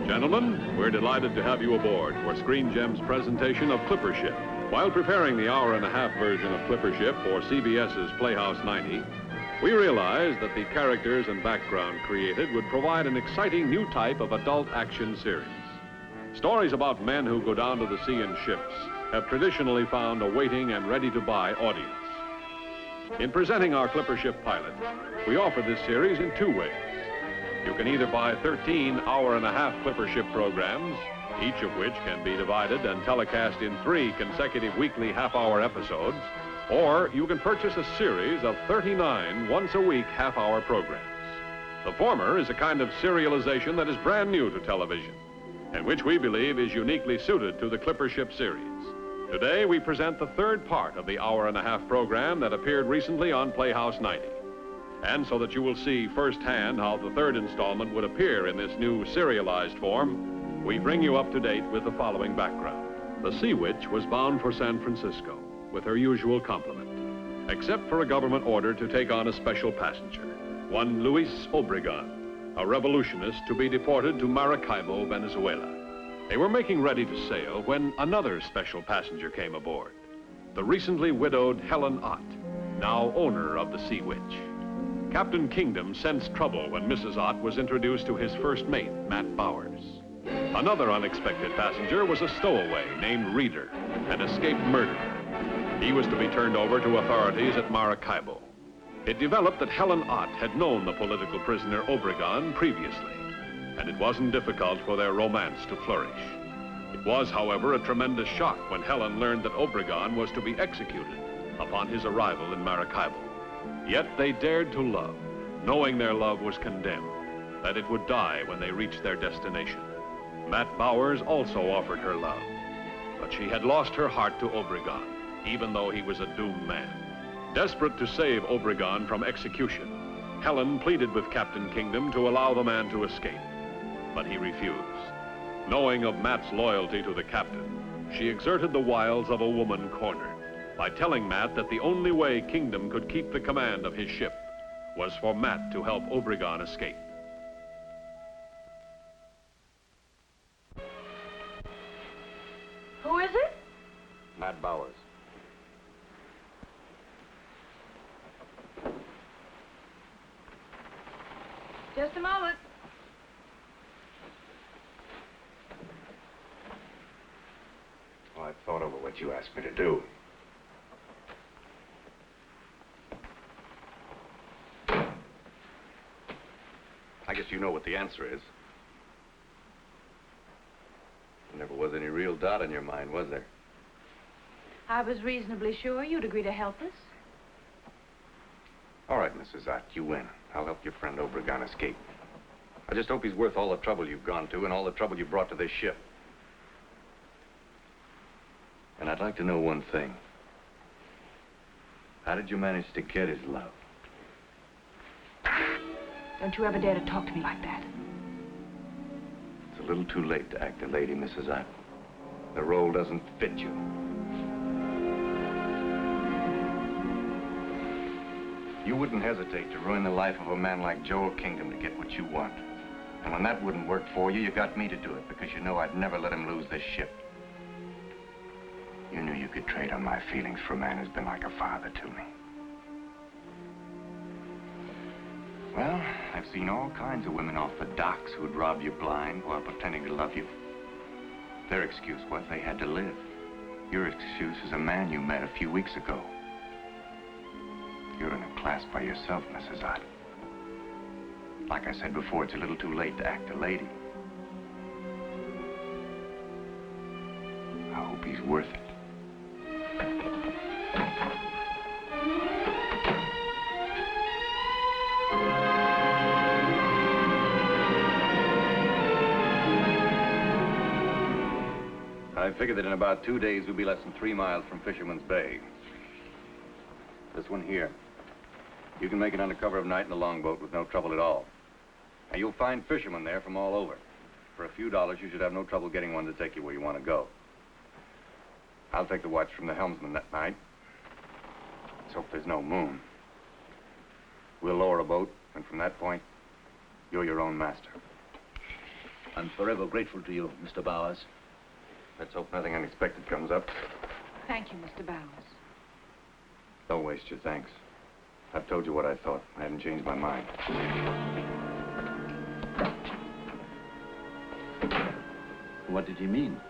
Gentlemen, we're delighted to have you aboard for Screen Gem's presentation of Clipper Ship. While preparing the hour-and-a-half version of Clipper Ship for CBS's Playhouse 90, we realized that the characters and background created would provide an exciting new type of adult action series. Stories about men who go down to the sea in ships have traditionally found a waiting and ready-to-buy audience. In presenting our Clipper Ship pilot, we offer this series in two ways. You can either buy 13 hour-and-a-half Clipper Ship programs, each of which can be divided and telecast in 3 consecutive weekly half-hour episodes, or you can purchase a series of 39 once-a-week half-hour programs. The former is a kind of serialization that is brand new to television, and which we believe is uniquely suited to the Clipper Ship series. Today, we present the third part of the hour-and-a-half program that appeared recently on Playhouse 90. And so that you will see firsthand how the third installment would appear in this new serialized form, we bring you up to date with the following background. The Sea Witch was bound for San Francisco with her usual complement, except for a government order to take on a special passenger, one Luis Obregon, a revolutionist to be deported to Maracaibo, Venezuela. They were making ready to sail when another special passenger came aboard, the recently widowed Helen Ott, now owner of the Sea Witch. Captain Kingdom sensed trouble when Mrs. Ott was introduced to his first mate, Matt Bowers. Another unexpected passenger was a stowaway named Reader, an escaped murderer. He was to be turned over to authorities at Maracaibo. It developed that Helen Ott had known the political prisoner Obregon previously, and it wasn't difficult for their romance to flourish. It was, however, a tremendous shock when Helen learned that Obregon was to be executed upon his arrival in Maracaibo. Yet they dared to love, knowing their love was condemned, that it would die when they reached their destination. Matt Bowers also offered her love, but she had lost her heart to Obregon, even though he was a doomed man. Desperate to save Obregon from execution, Helen pleaded with Captain Kingdom to allow the man to escape, but he refused. Knowing of Matt's loyalty to the captain, she exerted the wiles of a woman cornered, by telling Matt that the only way Kingdom could keep the command of his ship was for Matt to help Obregon escape. Who is it? Matt Bowers. Just a moment. Well, I thought over what you asked me to do. I guess you know what the answer is. There never was any real doubt in your mind, was there? I was reasonably sure you'd agree to help us. All right, Mrs. Ott, you win. I'll help your friend Obregon escape. I just hope he's worth all the trouble you've gone to and all the trouble you brought to this ship. And I'd like to know one thing. How did you manage to get his love? Don't you ever dare to talk to me like that. It's a little too late to act a lady, Mrs. Ott. The role doesn't fit you. You wouldn't hesitate to ruin the life of a man like Joel Kingdom to get what you want. And when that wouldn't work for you, you got me to do it because you know I'd never let him lose this ship. You knew you could trade on my feelings for a man who's been like a father to me. Well, I've seen all kinds of women off the docks who'd rob you blind while pretending to love you. Their excuse was they had to live. Your excuse is a man you met a few weeks ago. You're in a class by yourself, Mrs. Ott. Like I said before, it's a little too late to act a lady. I hope he's worth it. I figured that in about 2 days we'll be less than 3 miles from Fisherman's Bay. This one here. You can make it under cover of night in the longboat with no trouble at all. And you'll find fishermen there from all over. For a few dollars, you should have no trouble getting one to take you where you want to go. I'll take the watch from the helmsman that night. Let's hope there's no moon. We'll lower a boat, and from that point, you're your own master. I'm forever grateful to you, Mr. Bowers. Let's hope nothing unexpected comes up. Thank you, Mr. Bowers. Don't waste your thanks. I've told you what I thought. I haven't changed my mind. What did he mean?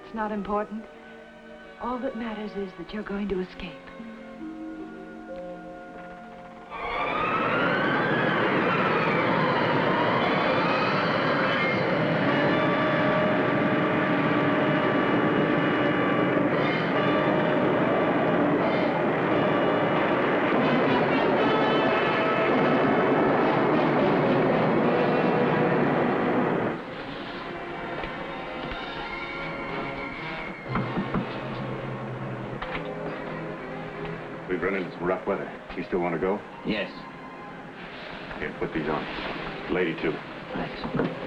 It's not important. All that matters is that you're going to escape. We've run into some rough weather. You still want to go? Yes. Here, put these on. Lady, too. Thanks.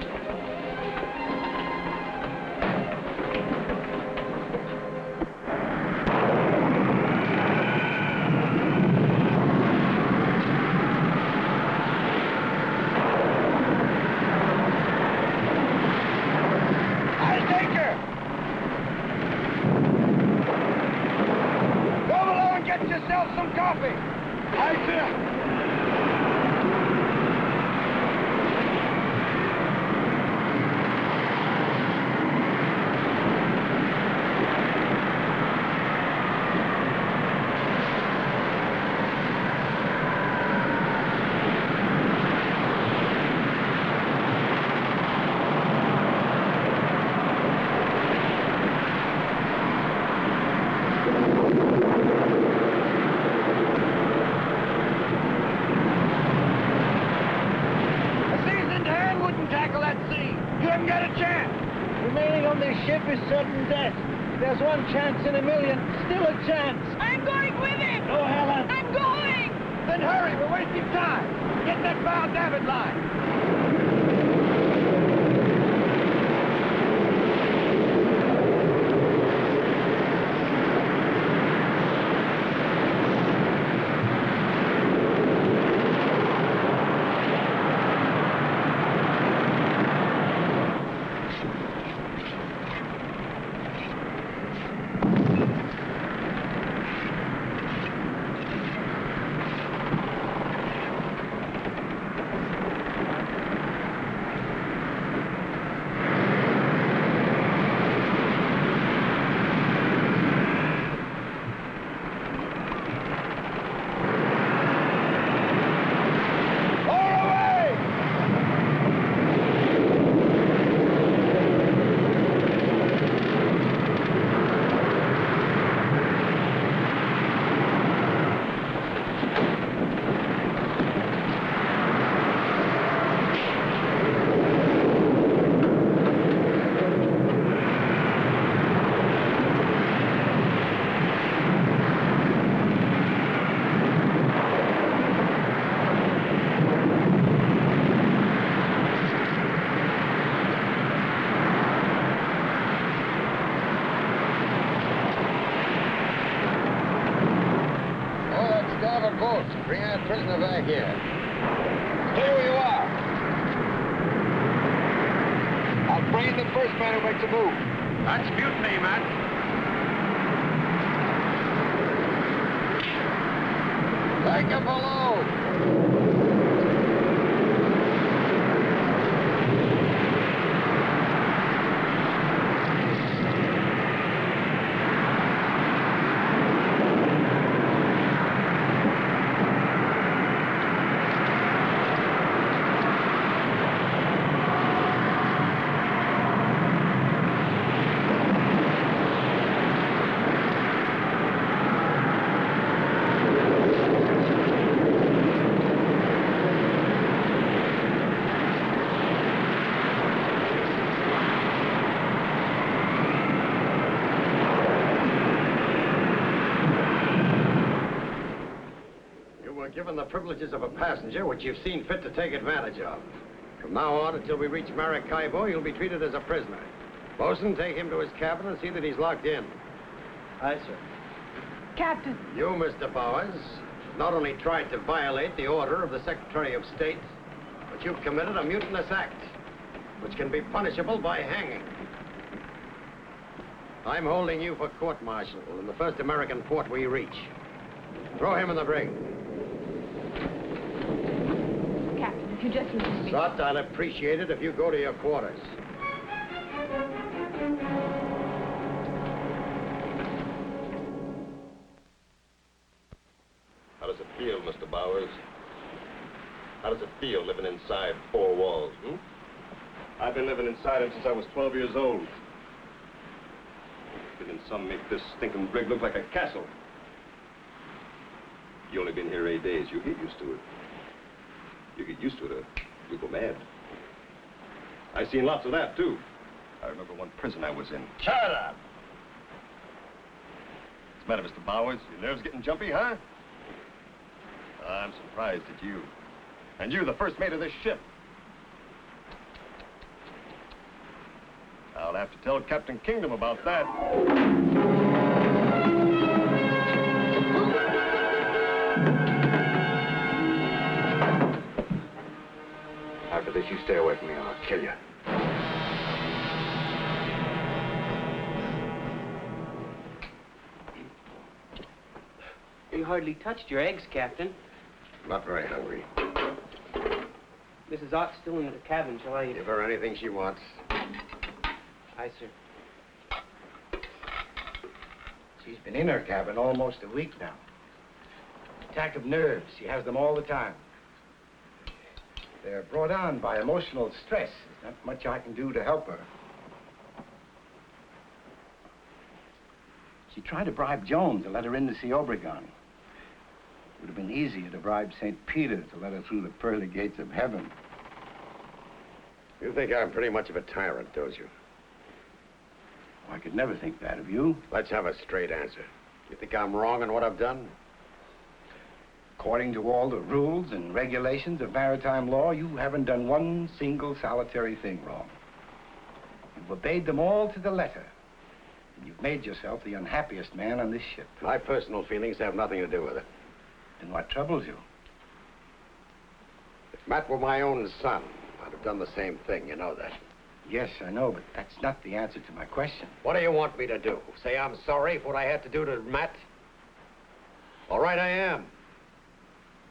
There's one chance in a million. Still a chance. I'm going with him! No, Helen. I'm going! Then hurry. We're wasting time. Get that bow davit line. Bring that prisoner back here. Stay where you are. I'll bring in the first man who makes a move. That's mutiny, Matt. Take him below. Given the privileges of a passenger, which you've seen fit to take advantage of. From now on, until we reach Maracaibo, you'll be treated as a prisoner. Bosun, take him to his cabin and see that he's locked in. Aye, sir. Captain. You, Mr. Bowers, not only tried to violate the order of the Secretary of State, but you've committed a mutinous act. which can be punishable by hanging. I'm holding you for court-martial in the first American port we reach. Throw him in the brig. Captain, if you just listen to me. Sot, I'll appreciate it if you go to your quarters. How does it feel, Mr. Bowers? How does it feel living inside four walls, I've been living inside them since I was 12 years old. Didn't some make this stinking brig look like a castle? You only been here 8 days. You get used to it. You get used to it, or you go mad. I seen lots of that, too. I remember one prison I was in. Shut up! What's the matter, Mr. Bowers? Your nerves getting jumpy, huh? I'm surprised at you. And you, the first mate of this ship. I'll have to tell Captain Kingdom about that. After this, you stay away from me or I'll kill you. You hardly touched your eggs, Captain. Not very hungry. Mrs. Ott's still in the cabin. Shall I... Give her anything she wants. Aye, sir. She's been in her cabin almost a week now. Attack of nerves. She has them all the time. They're brought on by emotional stress. There's not much I can do to help her. She tried to bribe Jones to let her in to see Obregon. It would have been easier to bribe St. Peter to let her through the pearly gates of heaven. You think I'm pretty much of a tyrant, don't you? I could never think that of you. Let's have a straight answer. You think I'm wrong in what I've done? According to all the rules and regulations of maritime law, you haven't done one single solitary thing wrong. You've obeyed them all to the letter. And you've made yourself the unhappiest man on this ship. My personal feelings have nothing to do with it. Then what troubles you? If Matt were my own son, I'd have done the same thing. You know that. Yes, I know, but that's not the answer to my question. What do you want me to do? Say I'm sorry for what I had to do to Matt? All right, I am.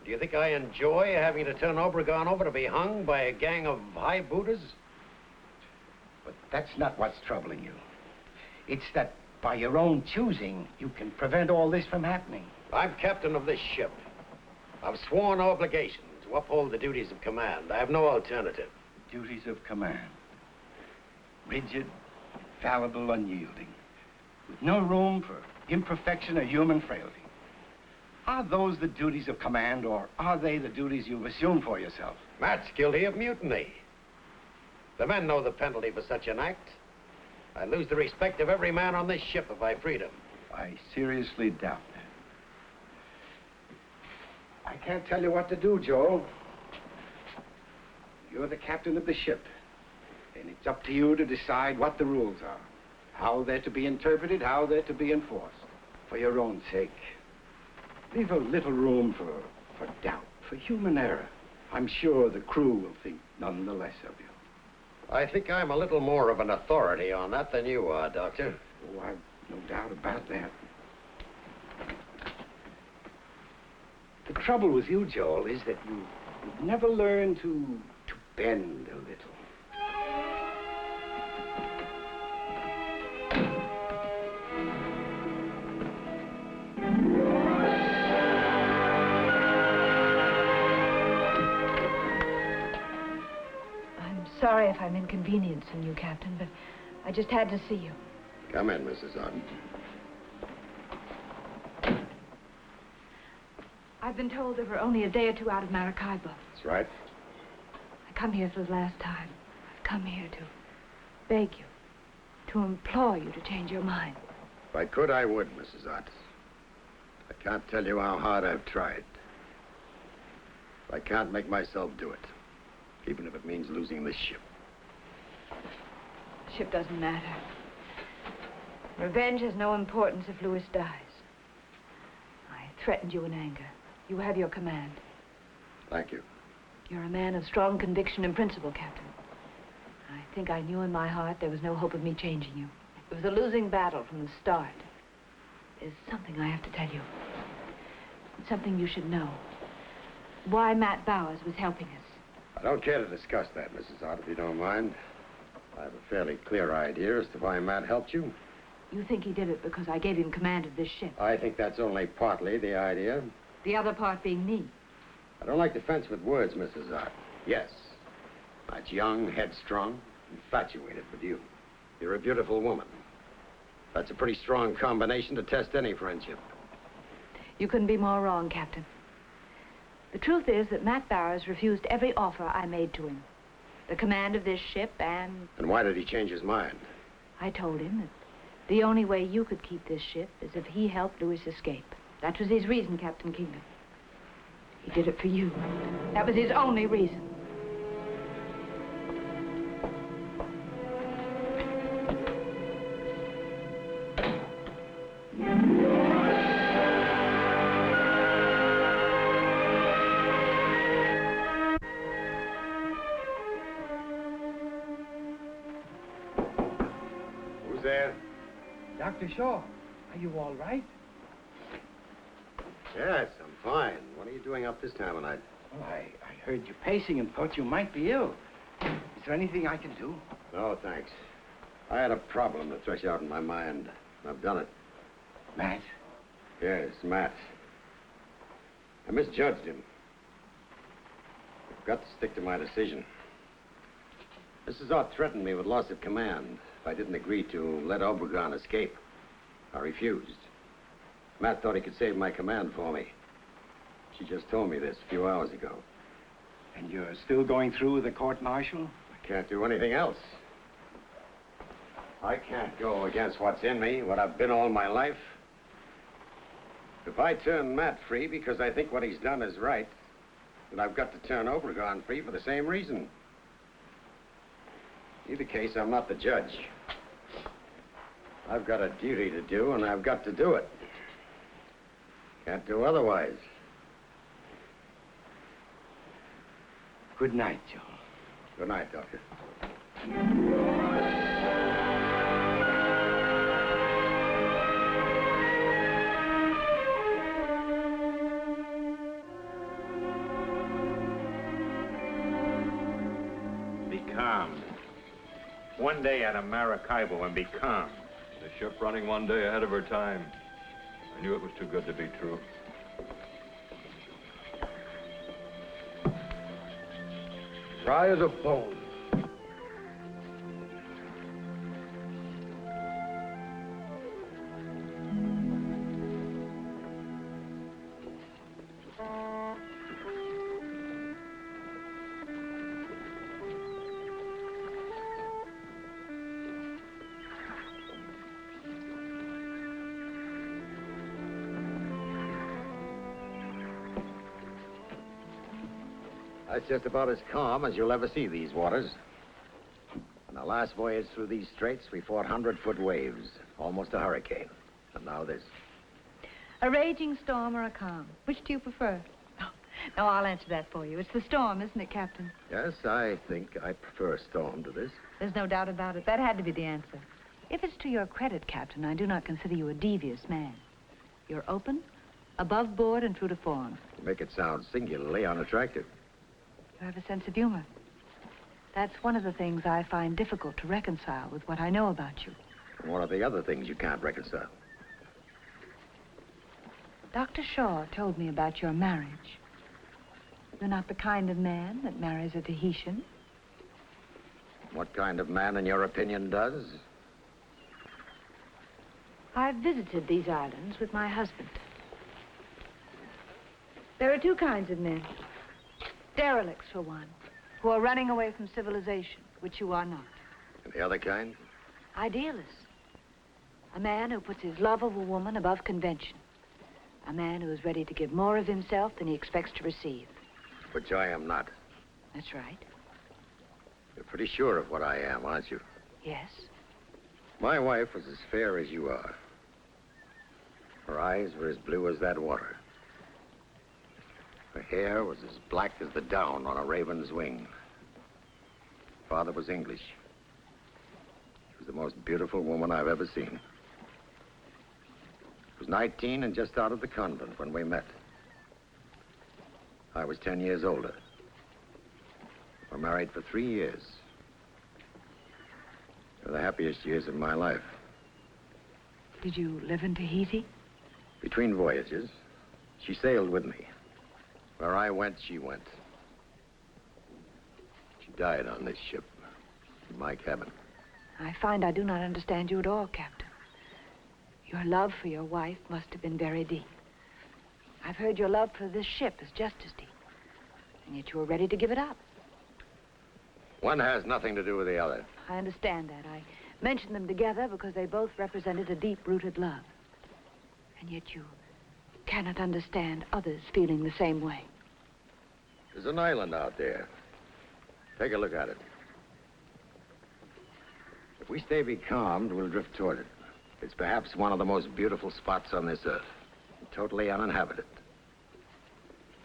Do you think I enjoy having to turn Obregon over to be hung by a gang of high-booters? But that's not what's troubling you. It's that by your own choosing, you can prevent all this from happening. I'm captain of this ship. I've sworn obligation to uphold the duties of command. I have no alternative. Duties of command. Rigid, infallible, unyielding. With no room for imperfection or human frailty. Are those the duties of command, or are they the duties you've assumed for yourself? Matt's guilty of mutiny. The men know the penalty for such an act. I'd lose the respect of every man on this ship if I freed him. I seriously doubt that. I can't tell you what to do, Joel. You're the captain of the ship. And it's up to you to decide what the rules are. How they're to be interpreted, how they're to be enforced. For your own sake. Leave a little room for doubt, for human error. I'm sure the crew will think none the less of you. I think I'm a little more of an authority on that than you are, Doctor. Oh, I've no doubt about that. The trouble with you, Joel, is that you've never learned to bend a little. Sorry if I'm inconveniencing you, Captain, but I just had to see you. Come in, Mrs. Otten. I've been told that we're only a day or two out of Maracaibo. That's right. I come here for the last time. I've come here to beg you, to implore you to change your mind. If I could, I would, Mrs. Ott. I can't tell you how hard I've tried. I can't make myself do it. Even if it means losing this ship. The ship doesn't matter. Revenge has no importance if Lewis dies. I threatened you in anger. You have your command. Thank you. You're a man of strong conviction and principle, Captain. I I think I knew in my heart there was no hope of me changing you. It was a losing battle from the start. There's something I have to tell you. Something you should know. Why Matt Bowers was helping us. I don't care to discuss that, Mrs. Ott, if you don't mind. I have a fairly clear idea as to why Matt helped you. You think he did it because I gave him command of this ship? I think that's only partly the idea. The other part being me. I don't like to fence with words, Mrs. Ott. Yes, Matt's young, headstrong, infatuated with you. You're a beautiful woman. That's a pretty strong combination to test any friendship. You couldn't be more wrong, Captain. The truth is that Matt Bowers refused every offer I made to him. The command of this ship and... And why did he change his mind? I told him that the only way you could keep this ship is if he helped Louis escape. That was his reason, Captain Kingdom. He did it for you. That was his only reason. Who's there? Dr. Shaw, are you all right? Yes, I'm fine. What are you doing up this time of night? Well, I heard you pacing and thought you might be ill. Is there anything I can do? No, thanks. I had a problem to thresh out in my mind. I've done it. Matt? Yes, Matt. I misjudged him. I've got to stick to my decision. Mrs. Ott threatened me with loss of command if I didn't agree to let Obregon escape. I refused. Matt thought he could save my command for me. She just told me this a few hours ago. And you're still going through with the court-martial? I can't do anything else. I can't go against what's in me, what I've been all my life. If I turn Matt free because I think what he's done is right, then I've got to turn Obregon free for the same reason. Either case, I'm not the judge. I've got a duty to do, and I've got to do it. Can't do otherwise. Good night, Joe. Good night, Doctor. Be calm. One day out of Maracaibo and be calm. The ship running one day ahead of her time. I knew it was too good to be true. Dry as a bone. That's just about as calm as you'll ever see these waters. On the last voyage through these straits, we fought 100-foot waves, almost a hurricane. And now this. A raging storm or a calm? Which do you prefer? No, I'll answer that for you. It's the storm, isn't it, Captain? Yes, I think I prefer a storm to this. There's no doubt about it. That had to be the answer. If it's to your credit, Captain, I do not consider you a devious man. You're open, above board, and true to form. You make it sound singularly unattractive. You have a sense of humor. That's one of the things I find difficult to reconcile with what I know about you. And what are the other things you can't reconcile? Dr. Shaw told me about your marriage. You're not the kind of man that marries a Tahitian. What kind of man, in your opinion, does? I've visited these islands with my husband. There are two kinds of men. Derelicts, for one, who are running away from civilization, which you are not. And the other kind? Idealists. A man who puts his love of a woman above convention. A man who is ready to give more of himself than he expects to receive. Which I am not. That's right. You're pretty sure of what I am, aren't you? Yes. My wife was as fair as you are. Her eyes were as blue as that water. Her hair was as black as the down on a raven's wing. Father was English. was the most beautiful woman I've ever seen. She was 19 and just out of the convent when we met. I was 10 years older. We were married for 3 years. They were the happiest years of my life. Did you live in Tahiti? Between voyages, she sailed with me. Where I went, she went. She died on this ship, in my cabin. I find I do not understand you at all, Captain. Your love for your wife must have been very deep. I've heard your love for this ship is just as deep. And yet you were ready to give it up. One has nothing to do with the other. I understand that. I mentioned them together because they both represented a deep-rooted love. And yet you cannot understand others feeling the same way. There's an island out there. Take a look at it. If we stay becalmed, we'll drift toward it. It's perhaps one of the most beautiful spots on this earth. Totally uninhabited.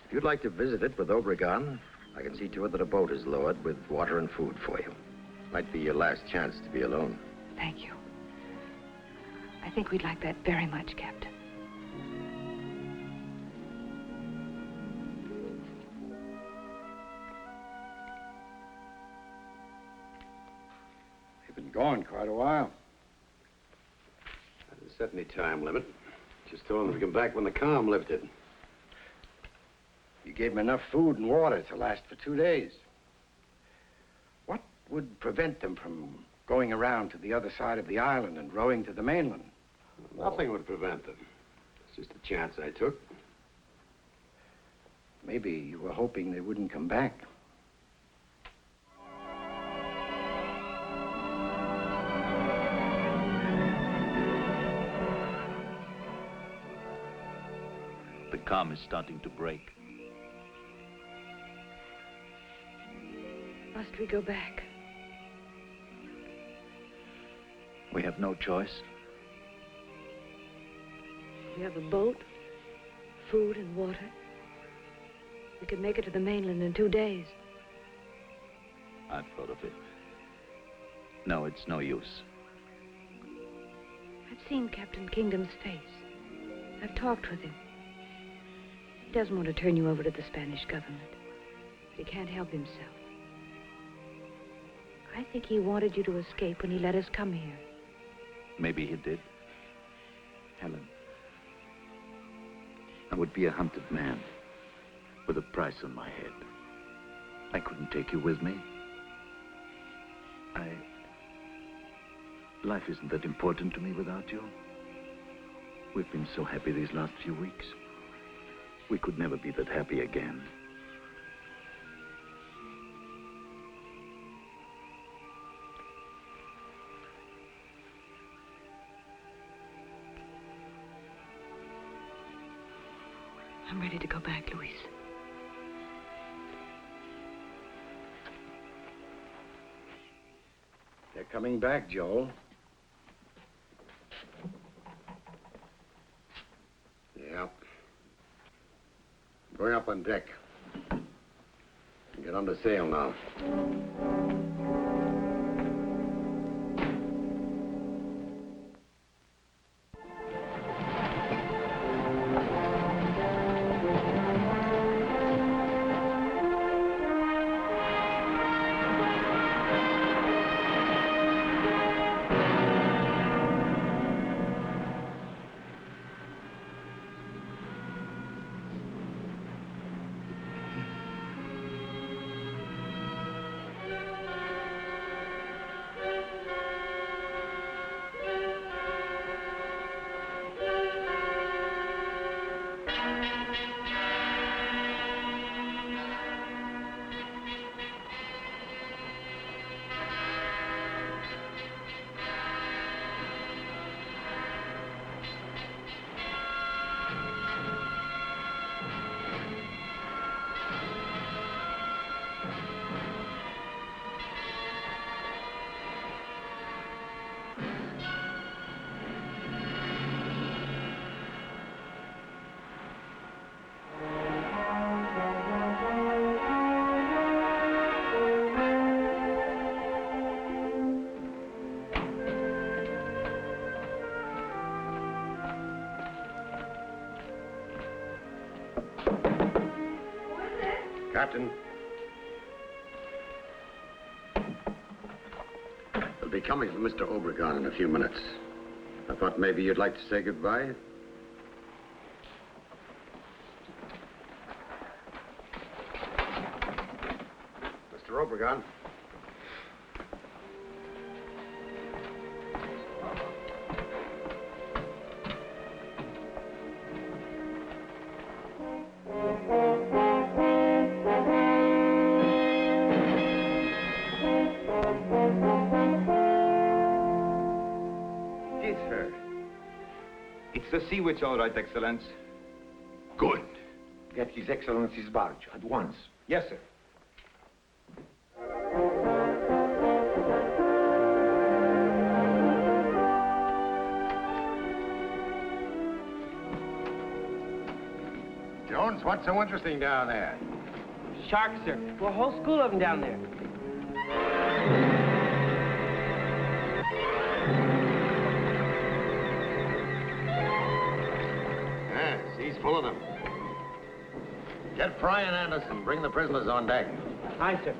If you'd like to visit it with Obregon, I can see to it that a boat is lowered with water and food for you. Might be your last chance to be alone. Thank you. I think we'd like that very much, Captain. You've been gone quite a while. I didn't set any time limit. Just told him to come back when the calm lifted. You gave him enough food and water to last for 2 days. What would prevent them from going around to the other side of the island and rowing to the mainland? Nothing would prevent them. It's just a chance I took. Maybe you were hoping they wouldn't come back. The calm is starting to break. Must we go back? We have no choice. We have a boat, food and water. We could make it to the mainland in 2 days. I've thought of it. No, it's no use. I've seen Captain Kingdom's face. I've talked with him. He doesn't want to turn you over to the Spanish government. But he can't help himself. I think he wanted you to escape when he let us come here. Maybe he did. Helen, I would be a hunted man with a price on my head. I couldn't take you with me. Life isn't that important to me without you. We've been so happy these last few weeks. We could never be that happy again. I'm ready to go back, Luis. They're coming back, Joel. Yeah. Going up on deck. Get under sail now. Captain. We'll be coming for Mr. Obregon in a few minutes. I thought maybe you'd like to say goodbye. Mr. Obregon. It's the Sea Witch, all right, Excellence. Good. Get His Excellency's barge at once. Yes, sir. Jones, what's so interesting down there? Sharks, sir. Well, a whole school of them down there. Yes, he's full of them. Get Fry and Anderson. Bring the prisoners on deck. Aye, sir.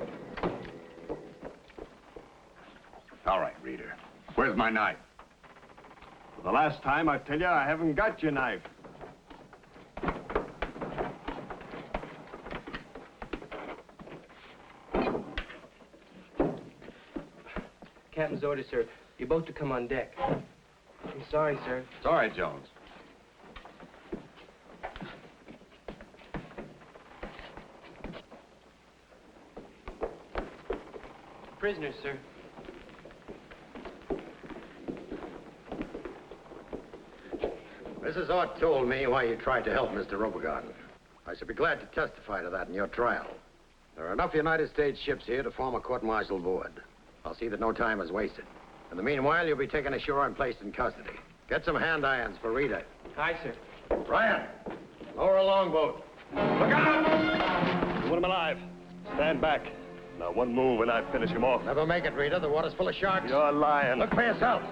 All right, Reader. Where's my knife? For the last time, I tell you, I haven't got your knife. Captain's orders, sir. You're both to come on deck. I'm sorry, sir. It's all right, Jones. Prisoners, sir. Mrs. Ott told me why you tried to help Mr. Obregon. I should be glad to testify to that in your trial. There are enough United States ships here to form a court-martial board. I'll see that no time is wasted. In the meanwhile, you'll be taken ashore and placed in custody. Get some hand irons for Rita. Aye, sir. Ryan, lower a longboat. Look out! You want him alive. Stand back. Now, one move and I finish him off. Never make it, Rita. The water's full of sharks. You're lying. Look for yourself.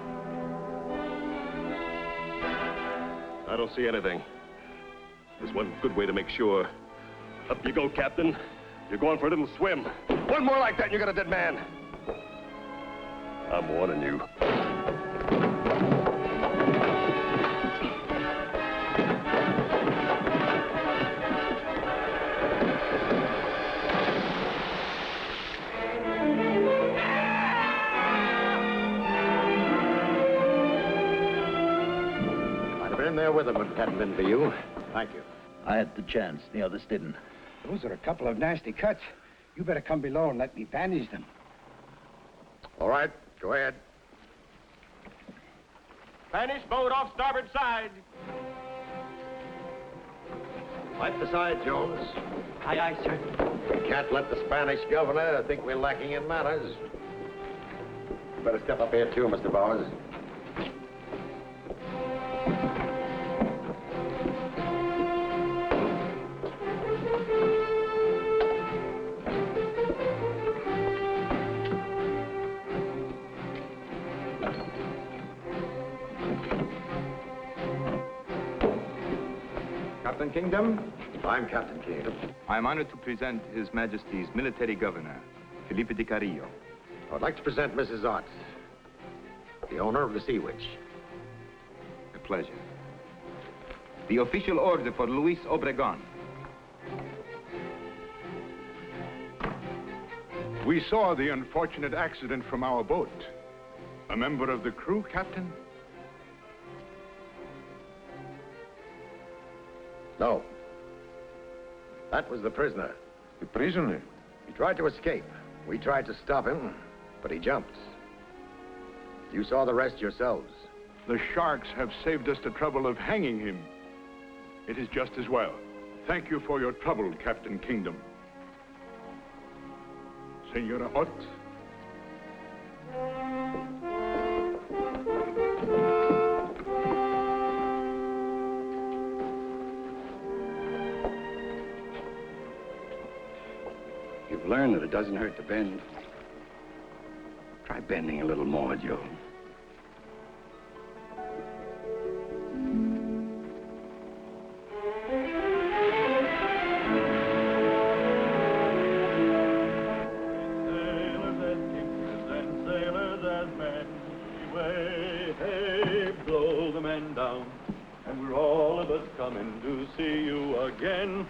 I don't see anything. There's one good way to make sure. Up you go, Captain. You're going for a little swim. One more like that and you got a dead man. I'm warning you. I'd have been there with them if it hadn't been for you. Thank you. I had the chance. The others didn't. Those are a couple of nasty cuts. You better come below and let me bandage them. All right, go ahead. Spanish boat off starboard side. Wipe the side, Jones. Aye, aye, sir. We can't let the Spanish governor think we're lacking in manners. You better step up here, too, Mr. Bowers. Captain Kingdom, I'm Captain Kingdom. I am honored to present His Majesty's military governor, Felipe de Carrillo. I'd like to present Mrs. Ott, the owner of the Sea Witch. A pleasure. The official order for Luis Obregon. We saw the unfortunate accident from our boat. A member of the crew, Captain? No. That was the prisoner. The prisoner? He tried to escape. We tried to stop him, but he jumped. You saw the rest yourselves. The sharks have saved us the trouble of hanging him. It is just as well. Thank you for your trouble, Captain Kingdom. Senora Ott. You've learned that it doesn't hurt to bend. Try bending a little more, Joe. stars as men way, hey, blow the men down. And we're all of us coming to see you again.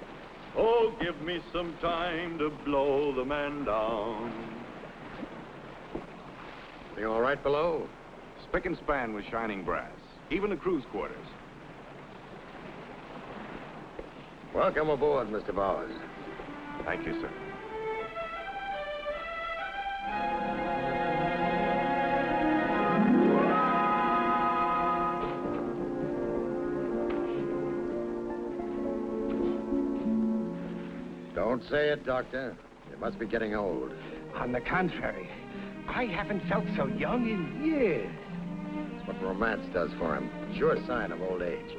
Oh, give me some time to blow the man down. You all right below? Spick and span with shining brass, even the crew's quarters. Welcome aboard, Mr. Bowers. Thank you, sir. Don't say it, Doctor. You must be getting old. On the contrary, I haven't felt so young in years. That's what romance does for him. Sure sign of old age.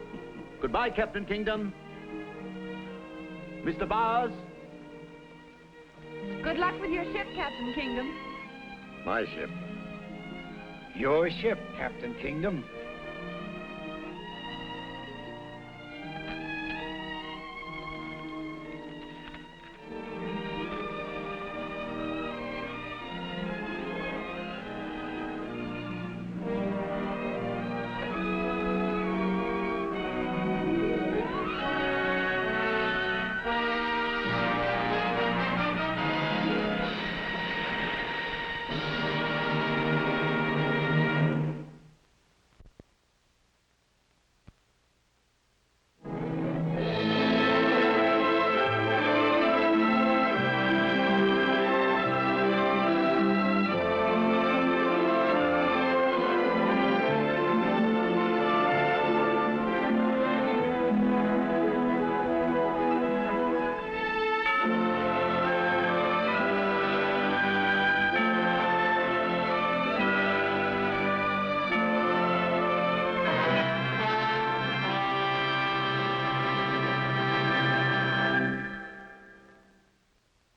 Goodbye, Captain Kingdom. Mr. Bowers? Good luck with your ship, Captain Kingdom. My ship. Your ship, Captain Kingdom.